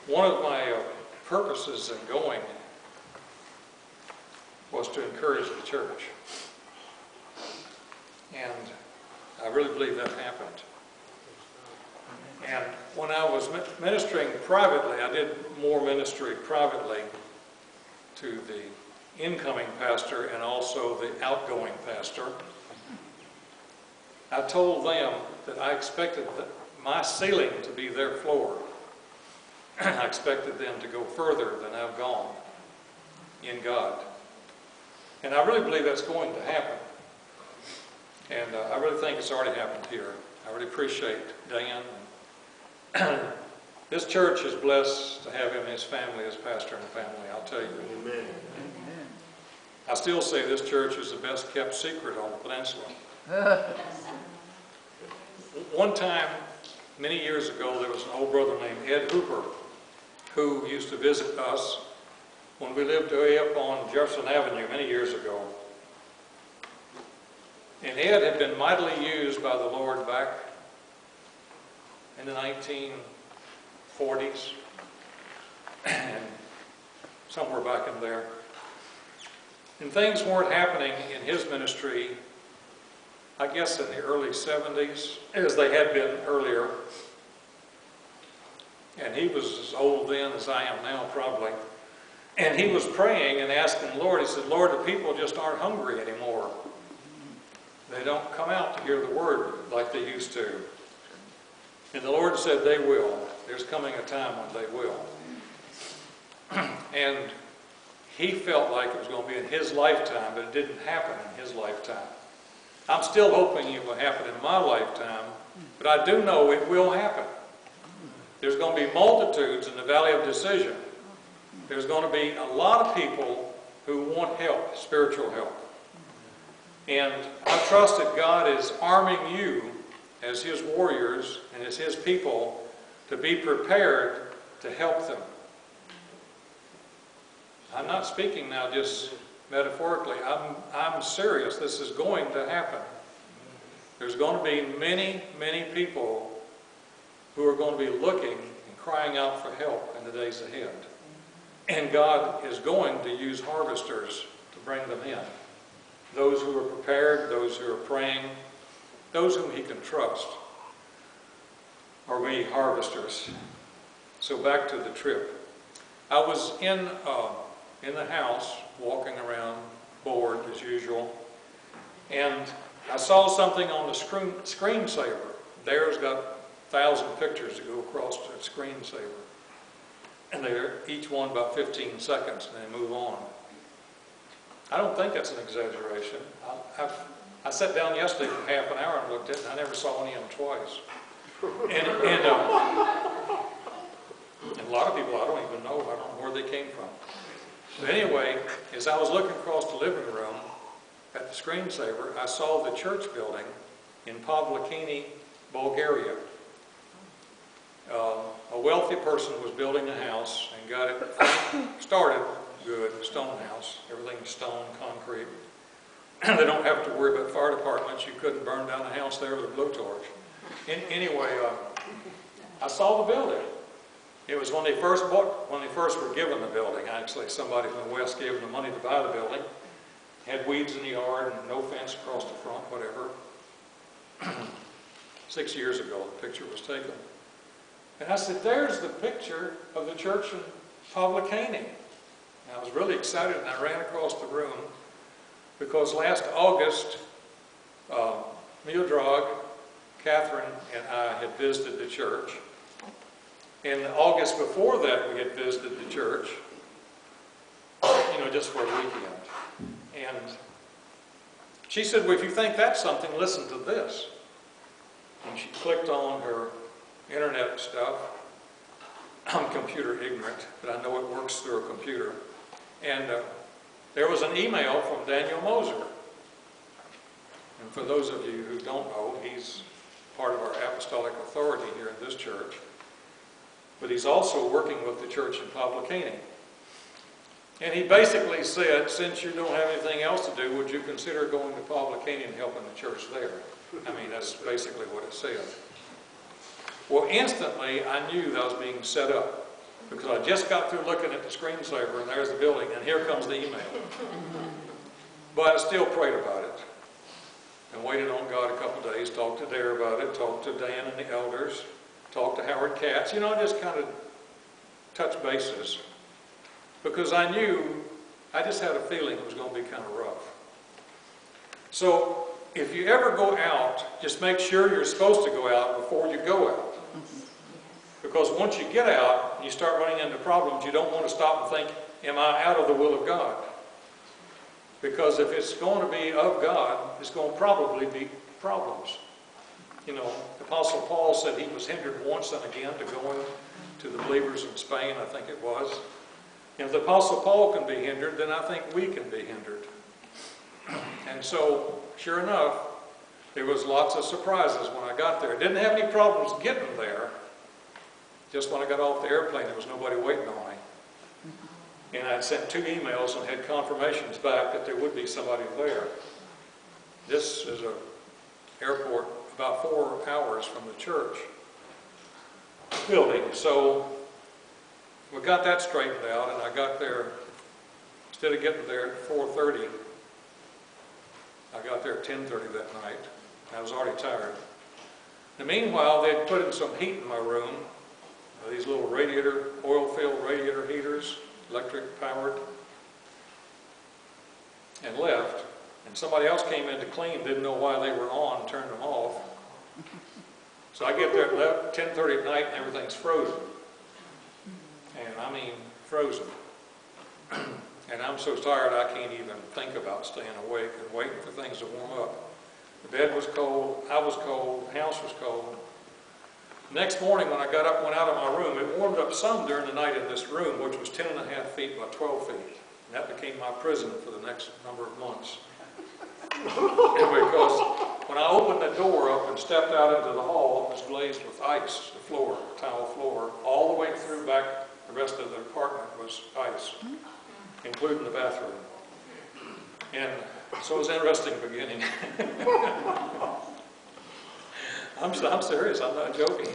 one of my purposes in going was to encourage the church. And I really believe that happened. And when I was ministering privately, I did more ministry privately to the incoming pastor and also the outgoing pastor. I told them that I expected my ceiling to be their floor. I expected them to go further than I've gone in God. And I really believe that's going to happen. And I really think it's already happened here. I really appreciate Dan. This church is blessed to have him and his family as pastor and family, I'll tell you. Amen. I still say this church is the best kept secret on the peninsula. One time, many years ago, there was an old brother named Ed Hooper who used to visit us when we lived way up on Jefferson Avenue many years ago. And Ed had been mightily used by the Lord back in the 1940s, and somewhere back in there. And things weren't happening in his ministry, I guess in the early 70s, as they had been earlier. And he was as old then as I am now, probably. And he was praying and asking the Lord, he said, Lord, the people just aren't hungry anymore. They don't come out to hear the word like they used to. And the Lord said they will. There's coming a time when they will. And he felt like it was going to be in his lifetime, but it didn't happen in his lifetime. I'm still hoping it will happen in my lifetime, but I do know it will happen. There's going to be multitudes in the Valley of Decision. There's going to be a lot of people who want help, spiritual help. And I trust that God is arming you as His warriors and as His people to be prepared to help them. I'm not speaking now just metaphorically. I'm serious. This is going to happen. There's going to be many, many people who are going to be looking and crying out for help in the days ahead. And God is going to use harvesters to bring them in. Those who are prepared, those who are praying, those whom He can trust are we harvesters. So back to the trip. I was in the house, walking around, bored as usual, and I saw something on the screensaver. There's got 1,000 pictures to go across the screensaver. And they're each one about 15 seconds, and they move on. I don't think that's an exaggeration. I sat down yesterday for half an hour and looked at it, and I never saw any of them twice. And a lot of people I don't even know. I don't know where they came from. But anyway, as I was looking across the living room at the screensaver, I saw the church building in Pavlikini, Bulgaria. A wealthy person was building a house and got it started good, stone house, everything's stone, concrete. They don't have to worry about fire departments. You couldn't burn down a house there with a blowtorch. Anyway, I saw the building. It was when they first were given the building. Actually, somebody from the West gave them the money to buy the building. Had weeds in the yard and no fence across the front, whatever. 6 years ago, the picture was taken. And I said, there's the picture of the church in Pavlikini. And I was really excited, and I ran across the room because last August, Miodrag, Catherine, and I had visited the church. In August before that, we had visited the church, just for a weekend. And she said, well, if you think that's something, listen to this. And she clicked on her internet stuff. I'm computer ignorant, but I know it works through a computer. And there was an email from Daniel Moser. And for those of you who don't know, he's part of our apostolic authority here in this church. But he's also working with the church in Pavlikini. And he basically said, since you don't have anything else to do, would you consider going to Pavlikini and helping the church there? I mean, that's basically what it said. Well, instantly, I knew that I was being set up. Because I just got through looking at the screensaver, and there's the building, and here comes the email. But I still prayed about it, and waited on God a couple of days, talked to Dare about it, talked to Dan and the elders, talked to Howard Katz, just kind of touch bases. Because I just had a feeling it was going to be kind of rough. So, if you ever go out, just make sure you're supposed to go out before you go out. Because once you get out, and you start running into problems, you don't want to stop and think, am I out of the will of God? Because if it's going to be of God, it's going to probably be problems. Apostle Paul said he was hindered once and again to going to the believers in Spain, I think it was. And if the Apostle Paul can be hindered, then I think we can be hindered. And so, sure enough, there was lots of surprises when I got there. Didn't have any problems getting there. Just when I got off the airplane, there was nobody waiting on me. And I'd sent 2 emails and had confirmations back that there would be somebody there. This is an airport about 4 hours from the church building. So we got that straightened out, and I got there, instead of getting there at 4:30, I got there at 10:30 that night. I was already tired. And meanwhile, they'd put in some heat in my room. These little oil-filled radiator heaters, electric powered, and left. And somebody else came in to clean, didn't know why they were on, turned them off. So I get there at 10:30 at night and everything's frozen. And I mean frozen. And I'm so tired I can't even think about staying awake and waiting for things to warm up. The bed was cold, I was cold, the house was cold. Next morning when I got up and went out of my room, it warmed up some during the night in this room, which was 10.5 feet by 12 feet. And that became my prison for the next number of months. Because when I opened the door up and stepped out into the hall, it was glazed with ice, the floor, tile floor, all the way through back. The rest of the apartment was ice, including the bathroom. And so it was an interesting beginning. I'm serious, I'm not joking.